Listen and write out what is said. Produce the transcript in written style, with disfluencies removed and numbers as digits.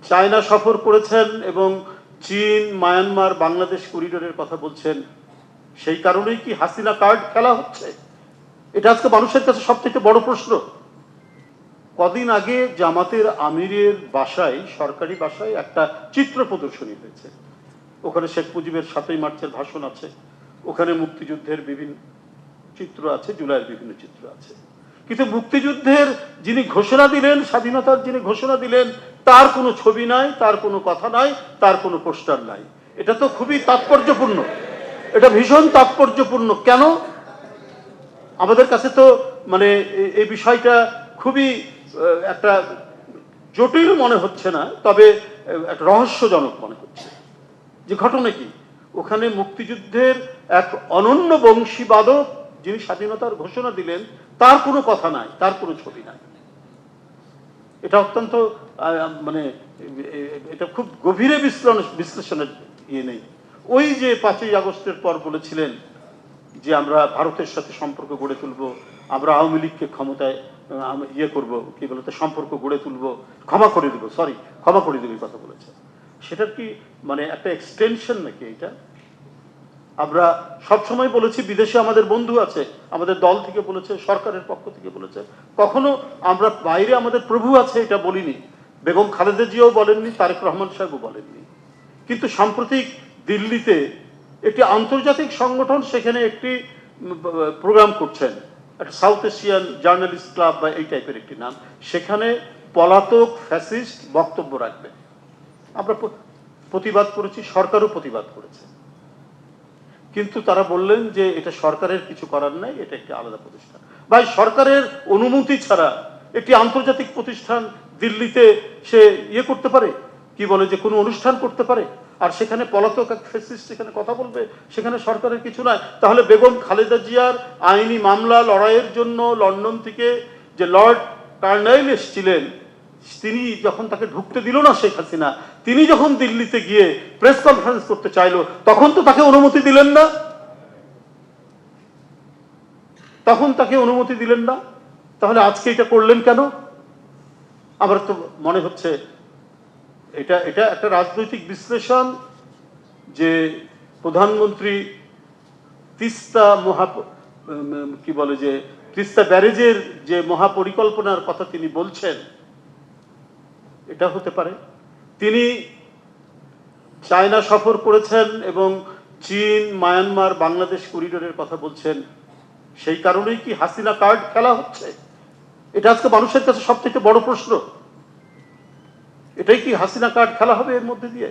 China সফর করেছেন এবং চীন, মায়ানমার, বাংলাদেশ করিডোরের কথা বলছেন, সেই কারণেই কি হাসিনা কার্ড খেলা হচ্ছে? এটা আজকে মানুষের কাছে সবথেকে বড় প্রশ্ন। কদিন আগে জামাতের আমিরের বাসায়, সরকারি বাসায় একটা চিত্র প্রদর্শনী হয়েছে। ওখানে শেখ মুজিবের 7ই মার্চের ভাষণ আছে, ওখানে মুক্তিযুদ্ধের বিভিন্ন চিত্র আছে, জুলাইয়ের বিভিন্ন চিত্র আছে। কিন্তু মুক্তিযুদ্ধের যিনি ঘোষণা দিলেন, স্বাধীনতার যিনি ঘোষণা দিলেন, তার কোনো ছবি নাই, তার কোনো কথা নাই, তার কোনো পোস্টার নাই। এটা তো খুবই তাৎপর্যপূর্ণ, এটা ভীষণ তাৎপর্যপূর্ণ। কেন? আমাদের কাছে তো মানে এই বিষয়টা খুবই একটা জটিল মনে হচ্ছে না, তবে একটা রহস্যজনক মনে হচ্ছে। যে ঘটনা কি, ওখানে মুক্তিযুদ্ধের এক অনন্য বংশীবাদক যিনি স্বাধীনতার ঘোষণা দিলেন, তার কোনো কথা নাই, তার কোনো ছবি নাই। এটা অত্যন্ত মানে এটা খুব গভীরে বিশ্লেষণের ইয়ে নেই। ওই যে 5ই আগস্টের পর বলেছিলেন যে আমরা ভারতের সাথে সম্পর্ক গড়ে তুলবো, আমরা আওয়ামী লীগকে ক্ষমতায় ইয়ে করবো, কি বলতো, সম্পর্ক গড়ে তুলবো, ক্ষমা করে দিব, ক্ষমা করে দিব কথা বলেছে। সেটার কি মানে একটা এক্সটেনশন নাকি এটা? আমরা সবসময় বলেছি বিদেশে আমাদের বন্ধু আছে, আমাদের দল থেকে বলেছে, সরকারের পক্ষ থেকে বলেছে, কখনো আমরা বাইরে আমাদের প্রভু আছে এটা বলিনি। বেগম খালেদা জিয়াও বলেননি, তারেক রহমান সাহেবও বলেননি। কিন্তু সাম্প্রতিক দিল্লিতে একটি আন্তর্জাতিক সংগঠন সেখানে একটি প্রোগ্রাম করছেন, একটা সাউথ এশিয়ান জার্নালিস্ট ক্লাব বা এই টাইপের একটি নাম, সেখানে পলাতক ফ্যাসিস্ট বক্তব্য রাখবে। আমরা প্রতিবাদ করেছি, সরকারও প্রতিবাদ করেছে, কিন্তু তারা বললেন যে এটা সরকারের কিছু করার নাই, এটা একটি আলাদা প্রতিষ্ঠান। ভাই, সরকারের অনুমতি ছাড়া একটি আন্তর্জাতিক প্রতিষ্ঠান দিল্লিতে সে ইয়ে করতে পারে, কি বলে যে কোনো অনুষ্ঠান করতে পারে, আর সেখানে পলাতক এক ফ্যাসিস্ট সেখানে কথা বলবে, সেখানে সরকারের কিছু নাই? তাহলে বেগম খালেদা জিয়ার আইনি মামলা লড়াইয়ের জন্য লন্ডন থেকে যে লর্ড কার্নাইল এসেছিলেন, তিনি যখন তাকে ঢুকতে দিল না শেখ হাসিনা, তিনি যখন দিল্লিতে গিয়ে প্রেস কনফারেন্স করতে চাইলো, তখন তো তাকে অনুমতি দিলেন না, তখন তাকে অনুমতি দিলেন না। তাহলে আজকে এটা করলেন কেন? আমার তো মনে হচ্ছে এটা এটা একটা রাজনৈতিক বিশ্লেষণ, যে প্রধানমন্ত্রী তিস্তা কি বলে যে তিস্তা ব্যারেজের যে মহাপরিকল্পনার কথা তিনি বলছেন, এটা হতে পারে। তিনি চায়না সফর করেছেন এবং চীন, মায়ানমার, বাংলাদেশ করিডোরের কথা বলছেন, সেই কারণেই কি হাসিনা কার্ড খেলা হচ্ছে? এটা আজকে মানুষের কাছে সবথেকে বড় প্রশ্ন। এটাই কি হাসিনা কার্ড খেলা হবে এর মধ্যে দিয়ে?